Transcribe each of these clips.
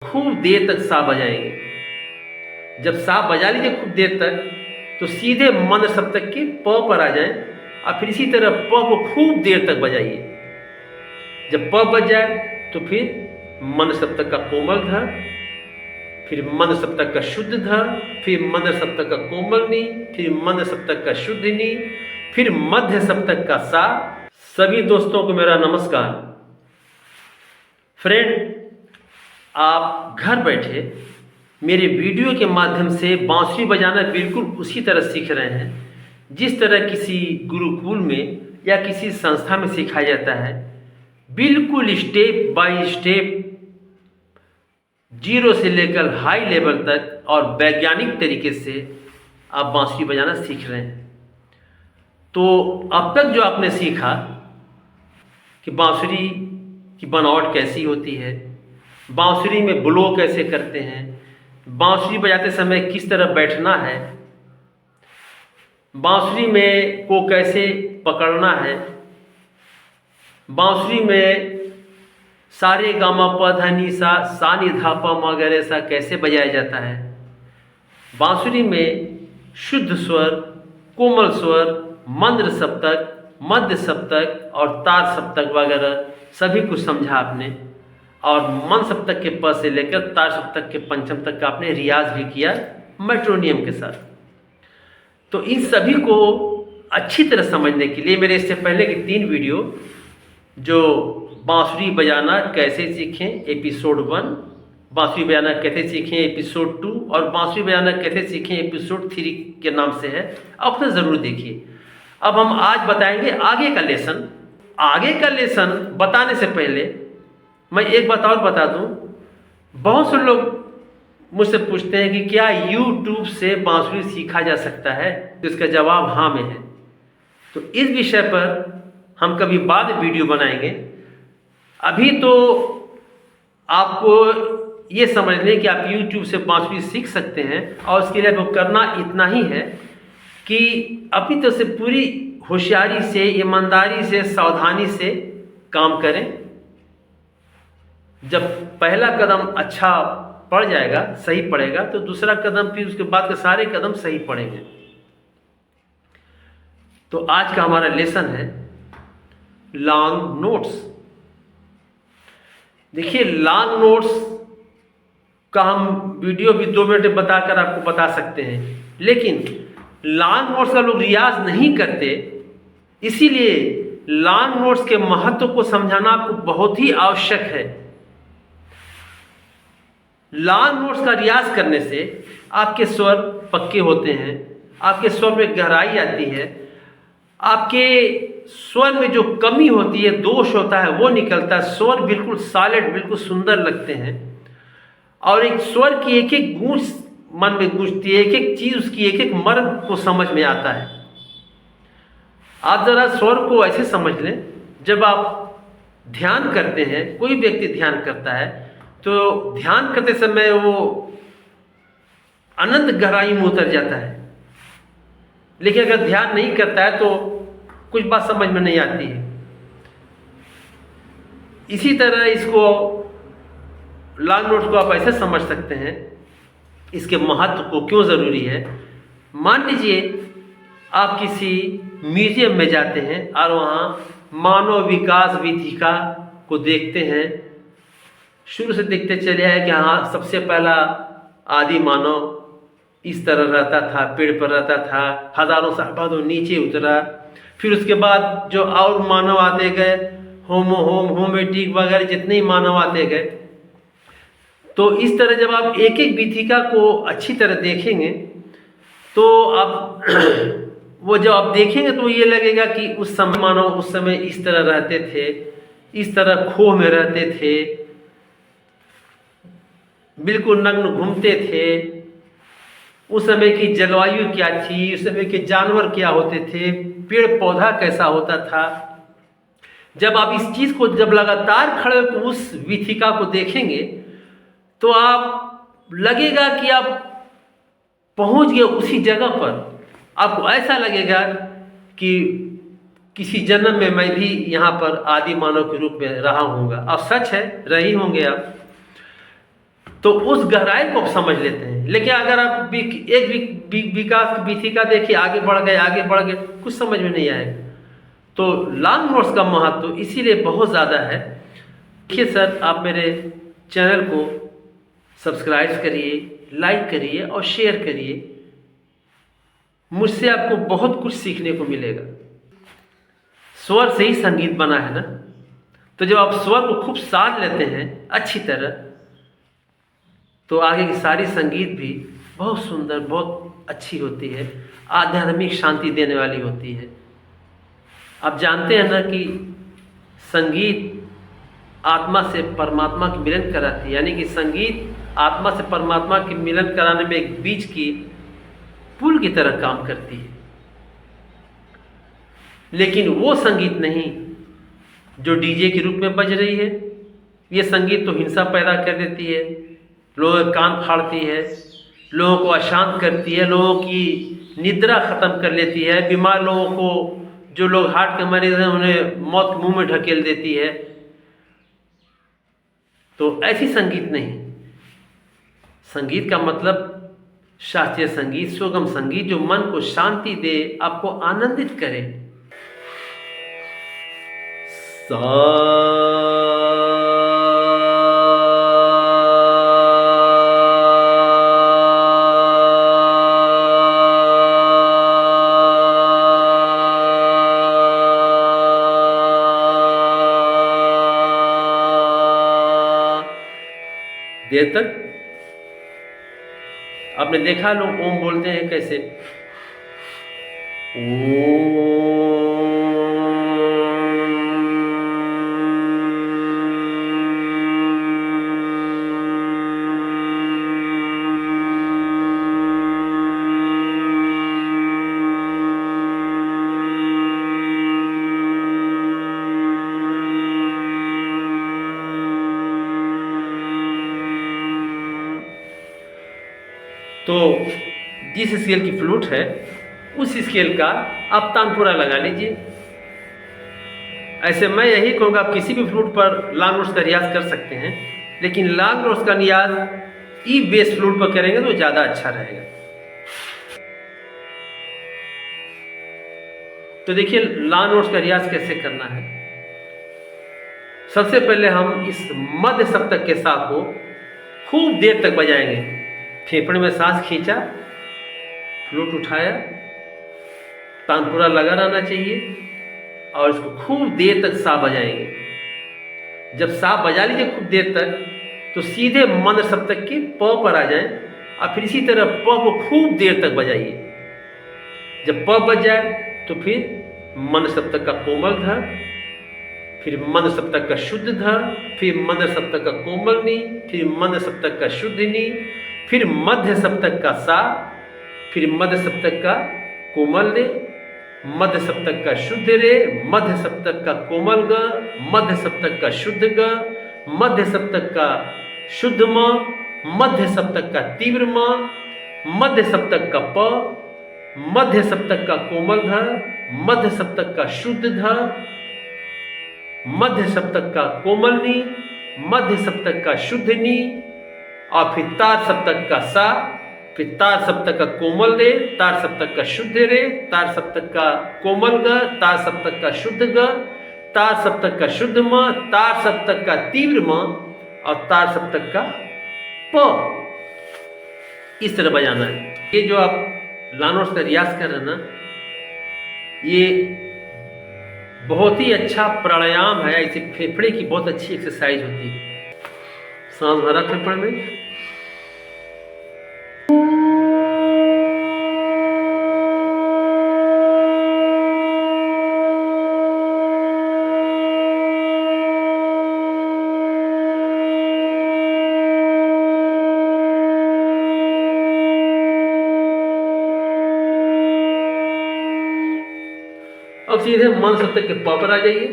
खूब देर तक सा बजाएंगे। जब सा बजा लीजिए खूब देर तक तो सीधे मंद सप्तक के प पर आ जाएं और फिर इसी तरह प को खूब देर तक बजाइए। जब प बज जाए तो फिर मंद सप्तक का कोमल ध, फिर मंद सप्तक का शुद्ध ध, फिर मंद सप्तक का कोमल नी, फिर मंद सप्तक का शुद्ध नी, फिर मध्य सप्तक का सा। सभी दोस्तों को मेरा नमस्कार। फ्रेंड, आप घर बैठे मेरे वीडियो के माध्यम से बांसुरी बजाना बिल्कुल उसी तरह सीख रहे हैं जिस तरह किसी गुरुकुल में या किसी संस्था में सिखाया जाता है। बिल्कुल स्टेप बाय स्टेप, जीरो से लेकर हाई लेवल तक और वैज्ञानिक तरीके से आप बांसुरी बजाना सीख रहे हैं। तो अब तक जो आपने सीखा कि बांसुरी की बनावट कैसी होती है, बांसुरी में ब्लो कैसे करते हैं, बांसुरी बजाते समय किस तरह बैठना है, बांसुरी में को कैसे पकड़ना है, बांसुरी में सारे गामा प ध नि सा नि धा प म ग रे सा कैसे बजाया जाता है, बांसुरी में शुद्ध स्वर, कोमल स्वर, मंद्र सप्तक, मध्य सप्तक और तार सप्तक वगैरह सभी कुछ समझा आपने। और मन सप्तक के प से लेकर तार सप्तक के पंचम तक का आपने रियाज भी किया मेट्रोनियम के साथ। तो इन सभी को अच्छी तरह समझने के लिए मेरे इससे पहले के 3 वीडियो, जो बांसुरी बजाना कैसे सीखें एपिसोड 1, बांसुरी बजाना कैसे सीखें एपिसोड 2 और बांसुरी बजाना कैसे सीखें एपिसोड 3 के नाम से है, अपने ज़रूर देखिए। अब हम आज बताएंगे आगे का लेसन। आगे का लेसन बताने से पहले मैं एक बात और बता दूं। बहुत से लोग मुझसे पूछते हैं कि क्या YouTube से बांसुरी सीखा जा सकता है, तो इसका जवाब हाँ में है। तो इस विषय पर हम कभी बाद में वीडियो बनाएंगे। अभी तो आपको ये समझ लें कि आप YouTube से बांसुरी सीख सकते हैं और उसके लिए आपको करना इतना ही है कि अपनी तरफ से पूरी होशियारी से, ईमानदारी से, सावधानी से काम करें। जब पहला कदम अच्छा पड़ जाएगा, सही पड़ेगा, तो दूसरा कदम, फिर उसके बाद के सारे कदम सही पड़ेंगे। तो आज का हमारा लेसन है लॉन्ग नोट्स। देखिए, लॉन्ग नोट्स का हम वीडियो भी 2 मिनट बताकर आपको बता सकते हैं, लेकिन लॉन्ग नोट्स का लोग रियाज नहीं करते, इसीलिए लॉन्ग नोट्स के महत्व को समझाना आपको बहुत ही आवश्यक है। लॉन्ग नोट्स का रियाज करने से आपके स्वर पक्के होते हैं, आपके स्वर में गहराई आती है, आपके स्वर में जो कमी होती है, दोष होता है, वो निकलता है, स्वर बिल्कुल सॉलिड, बिल्कुल सुंदर लगते हैं। और एक स्वर की एक एक गूंज मन में गूंजती है, एक एक चीज उसकी एक एक मर्म को समझ में आता है। आप जरा स्वर को ऐसे समझ लें, जब आप ध्यान करते हैं, कोई व्यक्ति ध्यान करता है तो ध्यान करते समय वो अनंत गहराई में उतर जाता है, लेकिन अगर ध्यान नहीं करता है तो कुछ बात समझ में नहीं आती है। इसी तरह इसको लॉन्ग नोट्स को आप ऐसे समझ सकते हैं, इसके महत्व को क्यों ज़रूरी है। मान लीजिए आप किसी म्यूजियम में जाते हैं और वहाँ मानव विकास विधिका को देखते हैं। शुरू से देखते चले आए कि हाँ, सबसे पहला आदि मानव इस तरह रहता था, पेड़ पर रहता था, हजारों साल बाद वो नीचे उतरा। फिर उसके बाद जो और मानव आते गए, होमेटिक वगैरह जितने ही मानव आते गए। तो इस तरह जब आप एक एक विधिका को अच्छी तरह देखेंगे तो आप वो जब आप देखेंगे तो ये लगेगा कि उस समय मानव उस समय इस तरह रहते थे, इस तरह खोह में रहते थे, बिल्कुल नग्न घूमते थे। उस समय की जलवायु क्या थी, उस समय के जानवर क्या होते थे, पेड़ पौधा कैसा होता था। जब आप इस चीज को जब लगातार खड़े होकर उस विधिका को देखेंगे तो आप लगेगा कि आप पहुंच गए उसी जगह पर। आपको ऐसा लगेगा कि किसी जन्म में मैं भी यहाँ पर आदि मानव के रूप में रहा हूँगा। अब सच है, रही होंगे आप। तो उस गहराई को आप समझ लेते हैं। लेकिन अगर आप विकास की विथिका देखिए, आगे बढ़ गए, कुछ समझ में नहीं आएगा। तो लॉन्ग नोट्स का महत्व इसीलिए बहुत ज़्यादा है। देखिए सर, आप मेरे चैनल को सब्सक्राइब करिए, लाइक करिए और शेयर करिए। मुझसे आपको बहुत कुछ सीखने को मिलेगा। स्वर से ही संगीत बना है ना, तो जब आप स्वर को खूब साध लेते हैं अच्छी तरह, तो आगे की सारी संगीत भी बहुत सुंदर, बहुत अच्छी होती है, आध्यात्मिक शांति देने वाली होती है। आप जानते हैं ना कि संगीत आत्मा से परमात्मा की मिलन कराती है, यानी कि संगीत आत्मा से परमात्मा की मिलन कराने में एक बीच की पुल की तरह काम करती है। लेकिन वो संगीत नहीं जो डीजे के रूप में बज रही है। ये संगीत तो हिंसा पैदा कर देती है, लोगों के कान फाड़ती है, लोगों को अशांत करती है, लोगों की निद्रा खत्म कर लेती है, बीमार लोगों को, जो लोग हार्ट के मरीज हैं, उन्हें मौत के मुंह में ढकेल देती है। तो ऐसी संगीत नहीं। संगीत का मतलब शास्त्रीय संगीत, सुगम संगीत, जो मन को शांति दे, आपको आनंदित करे। सा देर तक आपने देखा लोग ओम बोलते हैं कैसे, तो जिस स्केल की फ्लूट है उस स्केल का आप तानपुरा लगा लीजिए। ऐसे मैं यही कहूँगा, आप किसी भी फ्लूट पर लॉन्ग नोट्स का रियाज कर सकते हैं, लेकिन लॉन्ग नोट्स का रियाज ई बेस फ्लूट पर करेंगे तो ज़्यादा अच्छा रहेगा। तो देखिए लॉन्ग नोट्स का रियाज कैसे करना है। सबसे पहले हम इस मध्य सप्तक के सा को खूब देर तक बजाएंगे। फेफड़े में सांस खींचा, फ्लूट उठाया, तानपुरा लगा रहना चाहिए और इसको खूब देर तक सा बजाएंगे। जब सा बजा लीजिए खूब देर तक, तो सीधे मंद सप्तक के प पर आ जाएं और फिर इसी तरह प को खूब देर तक बजाइए। जब प बज जाए तो फिर मंद सप्तक का कोमल ध, फिर मंद सप्तक का शुद्ध ध, फिर मंद सप्तक का कोमल नी, फिर मंद सप्तक का शुद्ध नी, फिर मध्य सप्तक का सा, फिर मध्य सप्तक का कोमल रे, मध्य सप्तक का शुद्ध रे, मध्य सप्तक का कोमल ग, मध्य सप्तक का शुद्ध ग, मध्य सप्तक का शुद्ध म, मध्य सप्तक का तीव्र म, मध्य सप्तक का प, मध्य सप्तक का कोमल ध, मध्य सप्तक का शुद्ध ध, मध्य सप्तक का कोमल नी, मध्य सप्तक का शुद्ध नी, और फिर तार सप्तक का सा, फिर तार सप्तक का कोमल रे, तार सप्तक का शुद्ध रे, तार सप्तक का कोमल ग, तार सप्तक का शुद्ध ग, तार सप्तक का शुद्ध म, तार सप्तक का तीव्र म और तार सप्तक का प। इस तरह बजाना है। ये जो आप लॉन्ग नोट्स का रियाज कर रहे हैं ना, ये बहुत ही अच्छा प्राणायाम है। इसे फेफड़े की बहुत अच्छी एक्सरसाइज होती है। सांस भरा फेफड़े में, अब सीधे मन सप्तक के प पर आ जाइए।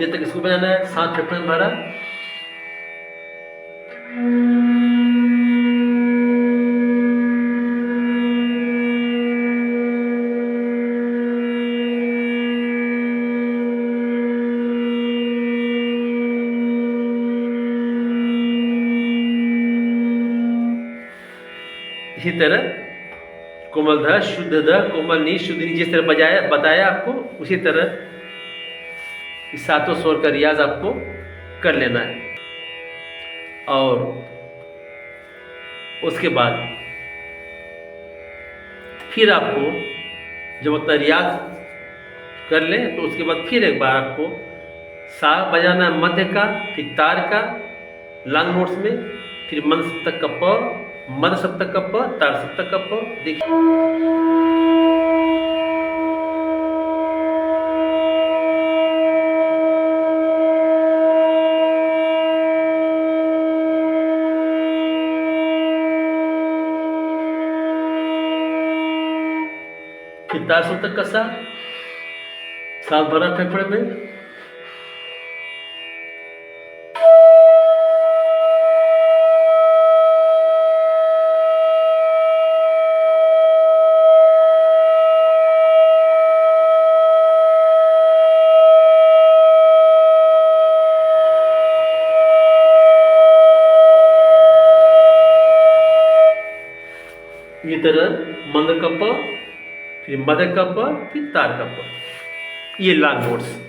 जब तक इसको बजाना है, सांस फेफड़े में भरा, इसी तरह कोमल ध, शुद्ध ध, कोमल नी, शुद्ध नी, जिस तरह बताया आपको, उसी तरह इस सातों स्वर का रियाज आपको कर लेना है। और उसके बाद फिर आपको जब उतना रियाज कर लें तो उसके बाद फिर एक बार आपको सा बजाना है मध्य का, फिर तार का लॉन्ग नोट्स में, फिर मंद सप्तक का प, मध्य सप्तक का प, तार सप्तक का प। देखिए फिर तार सप्तक का सा, सांस भरा फेफड़े में, ये तरह मंद का प, फिर मध्य का प, फिर तार का प, ये लॉन्ग नोट्स।